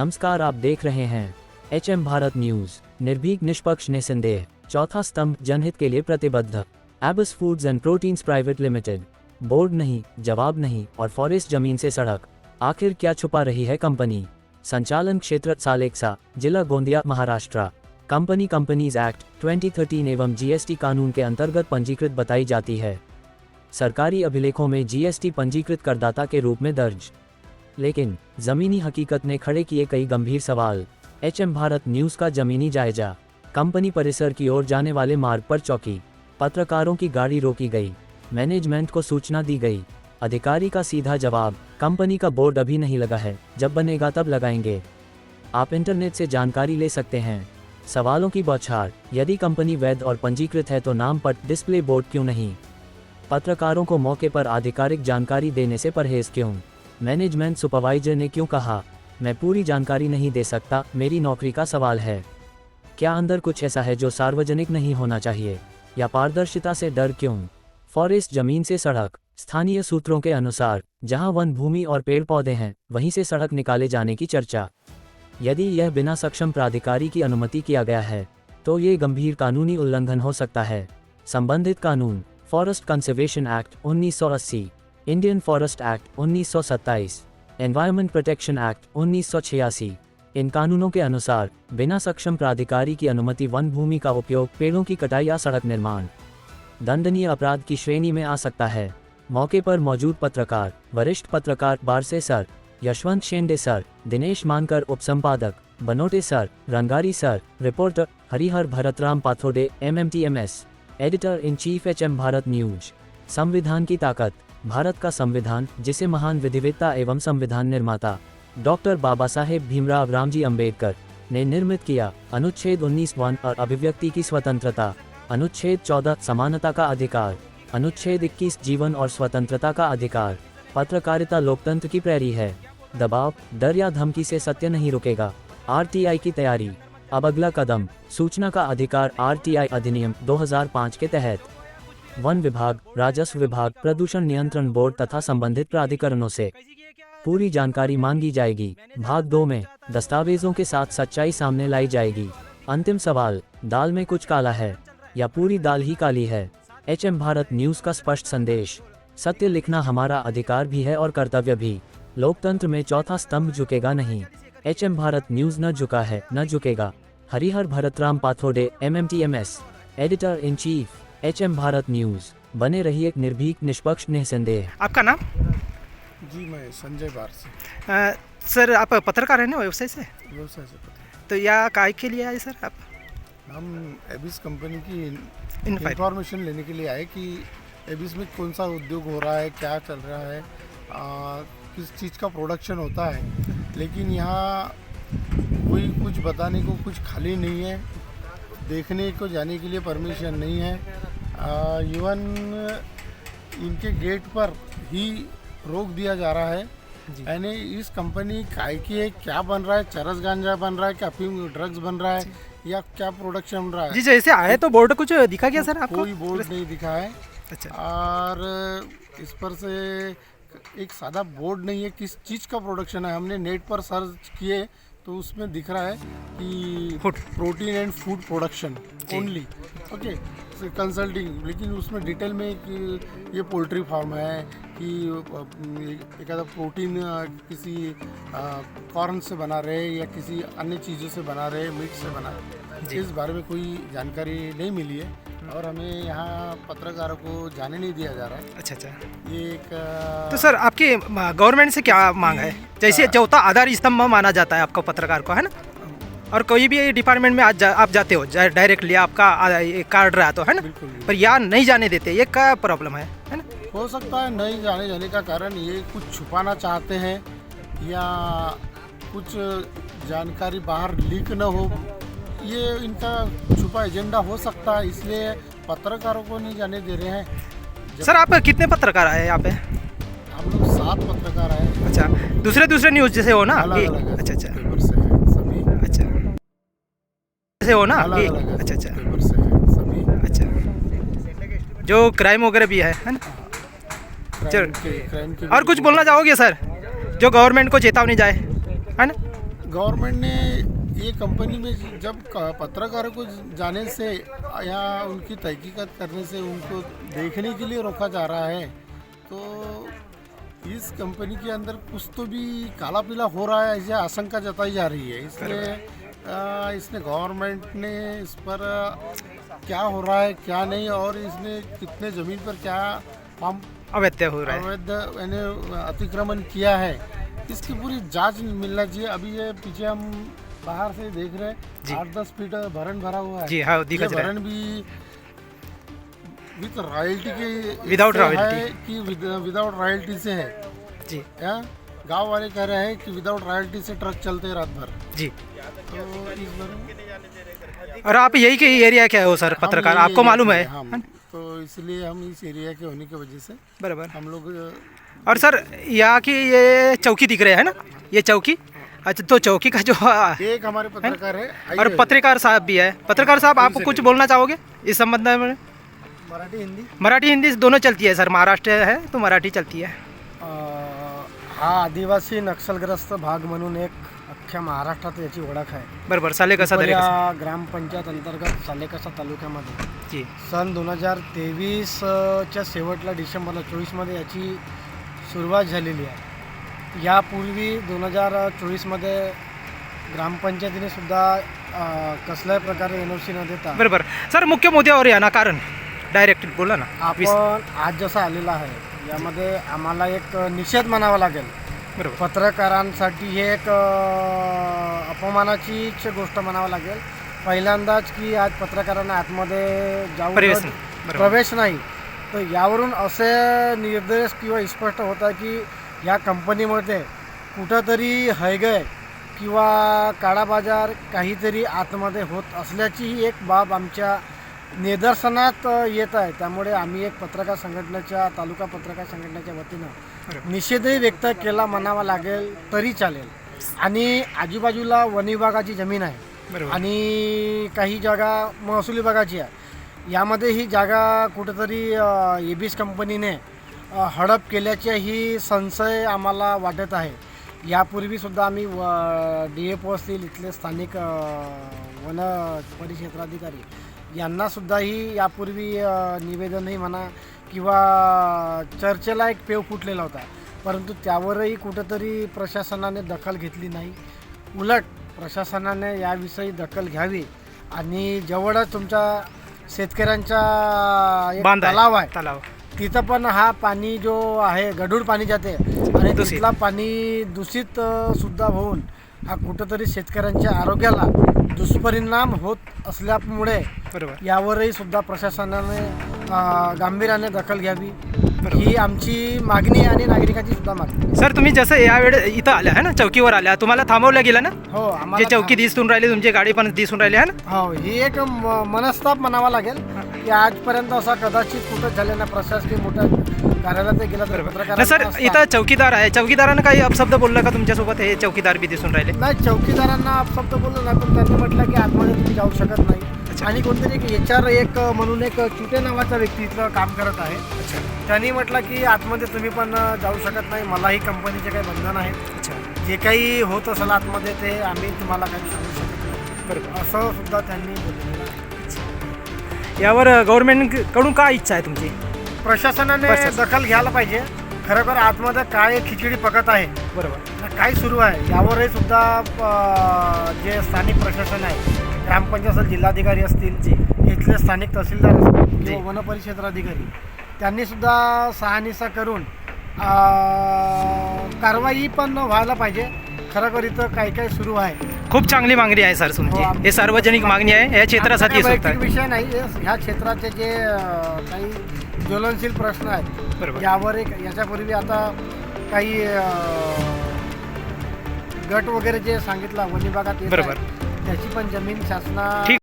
नमस्कार, आप देख रहे हैं HM भारत न्यूज। निर्भीक, निष्पक्ष, निसंदेह, चौथा स्तंभ, जनहित के लिए प्रतिबद्ध। एबस foods and proteins private limited. Board नहीं, जवाब नहीं और फॉरेस्ट जमीन से सड़क। आखिर क्या छुपा रही है कंपनी? संचालन क्षेत्र सालेक्सा, जिला Gondia, Maharashtra. Company companies act 2013 एवं GST कानून के अंतर्गत पंजीकृत बताई जाती है। सरकारी अभिलेखों में GST पंजीकृत करदाता के रूप में दर्ज। लेकिन जमीनी हकीकत ने खड़े किए कई गंभीर सवाल। HM भारत न्यूज का जमीनी जायजा। कंपनी परिसर की ओर जाने वाले मार्ग पर चौकी। पत्रकारों की गाड़ी रोकी गई। मैनेजमेंट को सूचना दी गई। अधिकारी का सीधा जवाब, कंपनी का बोर्ड अभी नहीं लगा है, जब बनेगा तब लगाएंगे। आप इंटरनेट से जानकारी ले सकते हैं। सवालों की बौछार, यदि कंपनी वैध और पंजीकृत है तो नाम पर डिस्प्ले बोर्ड क्यों नहीं? पत्रकारों को मौके पर आधिकारिक जानकारी देने से परहेज क्यों? मैनेजमेंट सुपरवाइजर ने क्यों कहा, मैं पूरी जानकारी नहीं दे सकता, मेरी नौकरी का सवाल है? क्या अंदर कुछ ऐसा है जो सार्वजनिक नहीं होना चाहिए, या पारदर्शिता से डर क्यों? फॉरेस्ट जमीन से सड़क। स्थानीय सूत्रों के अनुसार जहां वन भूमि और पेड़ पौधे हैं, वहीं से सड़क निकाले जाने की चर्चा। यदि यह बिना सक्षम प्राधिकारी की अनुमति किया गया है, तो ये गंभीर कानूनी उल्लंघन हो सकता है। संबंधित कानून: forest conservation act 1980, Indian forest act 1927, environment protection act 1986। इन कानूनों के अनुसार बिना सक्षम प्राधिकारी की अनुमति वन भूमि का उपयोग, पेड़ों की कटाई या सड़क निर्माण दंडनीय अपराध की श्रेणी में आ सकता है। मौके पर मौजूद पत्रकार, वरिष्ठ पत्रकार बारसे सर, यशवंत शेंडे सर, दिनेश मानकर उपसंपादक, Banote sir, Rangari sir, reporter Harihar Bharatram Pathode, MMTMS, editor in chief HM Bharat news. संविधान की ताकत। भारत का संविधान, जिसे महान विधिवेत्ता एवं संविधान निर्माता डॉक्टर बाबा साहेब भीमराव रामजी अंबेडकर ने निर्मित किया। अनुच्छेद 19(1) और अभिव्यक्ति की स्वतंत्रता। अनुच्छेद 14 समानता का अधिकार। अनुच्छेद 21 जीवन और स्वतंत्रता का अधिकार। पत्रकारिता लोकतंत्र की प्रहरी है। दबाव, डर या धमकी से सत्य नहीं रुकेगा। RTI की तैयारी। अब अगला कदम, सूचना का अधिकार RTI अधिनियम 2005 के तहत वन विभाग, राजस्व विभाग, प्रदूषण नियंत्रण बोर्ड तथा संबंधित प्राधिकरणों से पूरी जानकारी मांगी जाएगी। भाग 2 में दस्तावेजों के साथ सच्चाई सामने लाई जाएगी। अंतिम सवाल, दाल में कुछ काला है या पूरी दाल ही काली है? HM भारत न्यूज का स्पष्ट संदेश, सत्य लिखना हमारा अधिकार भी है और कर्तव्य भी। लोकतंत्र में चौथा स्तंभ झुकेगा नहीं। HM भारत न्यूज न झुका है, न झुकेगा। Harihar Bharatram Pathode, MMTMS, editor in chief HM Bharat news. बने रहिए एक निर्भीक, निष्पक्ष, निसंदेह। आपका नाम? जी, मैं संजय बारसे। सर, आप पत्रकार हैं ना व्यवसाय से? व्यवसाय से पत्रकार। तो यह काय के लिए आए सर आप? हम एबिस कंपनी की इंफॉर्मेशन लेने के लिए आए कि एबिस में कौन सा उद्योग हो रहा है, क्या चल रहा है, किस चीज़ का प्रोडक्शन होता है। लेकिन यहाँ कोई कुछ बताने को कुछ खाली नहीं है, देखने को जाने के लिए परमिशन नहीं है। इवन इनके गेट पर ही रोक दिया जा रहा है। यानी इस कंपनी काय की है, क्या बन रहा है, चरस गांजा बन रहा है, क्या अफीम ड्रग्स बन रहा है, या क्या प्रोडक्शन बन रहा है? जी, जैसे आए तो बोर्ड कुछ दिखा गया सर आपको? कोई बोर्ड नहीं दिखा है। अच्छा। और इस पर से एक सादा बोर्ड नहीं है किस चीज़ का प्रोडक्शन है। हमने नेट पर सर्च किए तो उसमें दिख रहा है कि protein and food production only, okay, consulting. लेकिन उसमें डिटेल में कि ये पोल्ट्री फार्म है कि एक आधा प्रोटीन किसी कॉर्न से बना रहे या किसी अन्य चीज़ों से बना रहे, मीट से बना रहे, इस बारे में कोई जानकारी नहीं मिली है और हमें यहाँ पत्रकारों को जाने नहीं दिया जा रहा है। अच्छा। ये एक तो सर, आपकी गवर्नमेंट से क्या मांग है? जैसे चौथा आधार स्तंभ माना जाता है आपको पत्रकार को, है ना? और कोई भी डिपार्टमेंट में आप जाते हो डायरेक्टली, आपका कार्ड रहा तो, है ना? पर यहाँ नहीं जाने देते, ये क्या प्रॉब्लम है ना? हो सकता है नहीं जाने का कारण ये कुछ छुपाना चाहते हैं या कुछ जानकारी बाहर लीक न हो, ये इनका छुपा एजेंडा हो सकता है, इसलिए पत्रकारों को नहीं जाने दे रहे हैं। सर, आप कितने पत्रकार आए यहाँ पे? हम लोग 7 पत्रकार आए। अच्छा, दूसरे न्यूज़ जैसे हो ना? अलग-अलग अच्छा। पेपर से हैं सभी। अच्छा, जैसे हो ना? अलग-अलग अच्छा। पेपर से हैं सभी। अच्छा, जो क्राइम वगैरह भी है ना? क्राइम के और कुछ बोलना चाहोगे सर, जो गवर्नमेंट को चेतावनी जाए, है ना? गवर्नमेंट ने ये कंपनी में जब पत्रकारों को जाने से या उनकी तहकीकात करने से उनको देखने के लिए रोका जा रहा है, तो इस कंपनी के अंदर कुछ तो भी काला पीला हो रहा है ऐसी आशंका जताई जा रही है। इसलिए इसने गवर्नमेंट ने इस पर क्या हो रहा है क्या नहीं और इसने कितने ज़मीन पर क्या काम अवैध हो रहा है। अवैध यानी अतिक्रमण किया है, इसकी पूरी जांच मिलना चाहिए। अभी ये पीछे हम बाहर से देख रहे जी। हैं 8-10 फीट भरण भरा हुआ है। जी हाँ, दिख ये रहा है। भरण भी विद रॉयल्टी के Without से royalty। है कि विदाउट रॉयल्टी से है। जी या गांव वाले कह रहे हैं कि विदाउट रॉयल्टी से ट्रक चलते हैं रात भर। जी। तो इस बार और आप यही के एरिया क्या हो सर पत्रकार, हम आपको ये मालूम है? एरिया के, हम तो इसलिए हम इस एरिया के होने की वजह से बराबर। हम लोग और सर यहाँ की ये चौकी दिख रहे हैं ना, ये चौकी, अच्छा तो चौकी का जो एक हमारे पत्रकार है और आइए। पत्रकार साहब भी है। पत्रकार साहब आप कुछ बोलना चाहोगे इस संबंध में? मराठी हिंदी मराठी हिंदी दोनों चलती है सर, महाराष्ट्र है तो मराठी चलती है। हा आदिवासी नक्षलग्रस्त भाग म्हणून एक अख्ख्या महाराष्ट्रात याची ओळख आहे. बरोबर. साले कसा पण तरी या ग्रामपंचायत अंतर्गत सालेकसा तालुक्यामध्ये जी सन 2023च्या शेवटला डिसेंबरला 24मध्ये याची सुरुवात झालेली आहे. यापूर्वी 2024मध्ये ग्रामपंचायतीने सुद्धा कसल्याही प्रकारे NOC न देता बरोबर. सर मुख्य मुद्द्यावर या ना, कारण डायरेक्ट बोला ना. आपण आज जसं आलेला आहे यामध्ये आम्हाला एक निषेध मानावा लागेल. बरोबर. पत्रकारांसाठी हे एक अपमानाचीच गोष्ट म्हणावं लागेल. पहिल्यांदाच की आज पत्रकारांना आतमध्ये जाऊन प्रवेश नाही. बरोबर. प्रवेश नाही, तर यावरून असे निर्देश किंवा स्पष्ट होता की या कंपनीमध्ये कुठंतरी हैगय किंवा काळा बाजार काहीतरी आतमध्ये होत असल्याची ही एक बाब आमच्या निदर्शनात येत आहे. त्यामुळे आम्ही एक पत्रकार संघटनेच्या तालुका पत्रकार संघटनेच्या वतीनं निषेधही व्यक्त केला म्हणावा लागेल तरी चालेल. आणि आजूबाजूला वन विभागाची जमीन आहे बरोबर. आणि काही जागा महसूल विभागाची आहे. यामध्ये ही जागा कुठेतरी एबीस कंपनीने हडप केल्याचाही संशय आम्हाला वाटत आहे. यापूर्वीसुद्धा आम्ही DFO असतील इथले स्थानिक वन परिक्षेत्राधिकारी यांनासुद्धाही यापूर्वी निवेदनही म्हणा किंवा चर्चेला एक पेव फुटलेला होता, परंतु त्यावरही कुठंतरी प्रशासनाने दखल घेतली नाही. उलट प्रशासनाने याविषयी दखल घ्यावी आणि जवळच तुमच्या शेतकऱ्यांचा एक बांध आहे. तलाव आहे तलाव. तिथं पण हा पाणी जो आहे गढूळ पाणी जाते आणि दूषित. तिथला पाणी दूषित सुद्धा होऊन हा कुठंतरी शेतकऱ्यांच्या आरोग्याला दुष्परिणाम होत असल्यामुळे बरोबर. यावरही सुद्धा प्रशासनाने गांभीर्याने दखल घ्यावी बरोबर. ही आमची मागणी आहे आणि नागरिकांची सुद्धा मागणी. सर तुम्ही जसं यावेळे इथं आल्या आहे ना, चौकीवर आल्या, तुम्हाला थांबवलं गेलं ना? हो जे आम्हाला चौकी दिसून राहिली, तुमची गाडी पण दिसून राहिली आहे ना? हो ही एक मनस्ताप म्हणावा लागेल की आजपर्यंत असा कदाचित कुठं झालेला प्रशासकीय मोठ्या कार्यालयात गेला तर बरोबर. पत्रकारांचा सर असता. इथं चौकीदार आहे, चौकीदारानं काही अपशब्द बोलला का तुमच्यासोबत? हे चौकीदार बी दिसून राहिले. नाही चौकीदारांना अपशब्द बोललो नाही, पण त्यांनी म्हटलं की आतमध्ये तुम्ही जाऊ शकत नाही. अच्छा. आणि कोणतरी एक HR एक म्हणून एक चुटे नावाचा व्यक्ती इथलं काम करत आहे. अच्छा. त्यांनी म्हटलं की आतमध्ये तुम्ही पण जाऊ शकत नाही, मलाही कंपनीचे काही बंधन आहेत. अच्छा. जे काही होत असेल आतमध्ये ते आम्ही तुम्हाला काही सांगू शकत नाही, बरोबर. असं सुद्धा त्यांनी बोललेलं आहे. यावर गव्हर्नमेंटकडून काय इच्छा आहे तुमची? प्रशासनाने प्रशासन. दखल घ्यायला पाहिजे. खरोखर आतमध्ये काय खिचडी पकत आहे, बरोबर. काय सुरू आहे यावरही सुद्धा जे स्थानिक प्रशासन आहे, ग्रामपंचायत असेल, जिल्हाधिकारी असतील, इथले स्थानिक तहसीलदार असतील जी. किंवा वनपरिक्षेत्राधिकारी त्यांनी सुद्धा शहानिशा करून कारवाई पण व्हायला पाहिजे. खरोखर इथं काय काय सुरू आहे. खूप चांगली मागणी आहे सर तुमची. हो, हे सार्वजनिक मागणी आहे, या क्षेत्रासाठी आमचा काही सुद्धा. वैयक्तिक विषय नाही, ह्या क्षेत्राचे जे काही ज्वलनशील प्रश्न आहेत बरोबर. यावर एक याच्यापूर्वी आता काही गट वगैरे जे सांगितलं वन विभागात येत बरोबर. आहे, त्याची पण जमीन शासना ठीक.